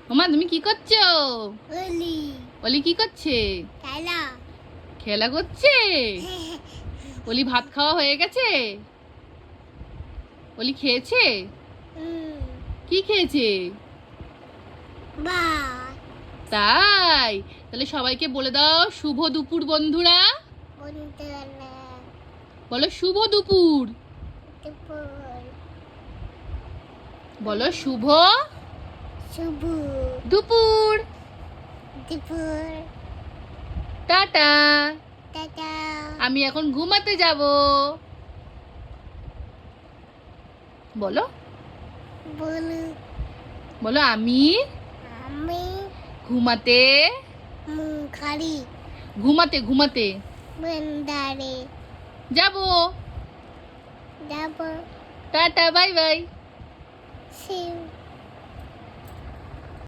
মামা তুমি কি করছো? ওলি অলি কি করছে? খেলা খেলা করছে। অলি ভাত খাওয়া হয়ে গেছে? অলি খেয়েছে? কি খেয়েছে? ভাত তাই? তাহলে সবাইকে বলে দাও শুভ দুপুর বন্ধুরা। বন্ধুরা বলো শুভ দুপুর। দুপুর বলো শুভ শুভ দুপুর। দুপুর টাটা। টাটা আমি এখন ঘুমাতে যাব। বলো বলু বলো আমি আমি ঘুমাতে মুখারি ঘুমাতে ঘুমাতে বন্দারে যাব। যাব টাটা বাই বাই। শিব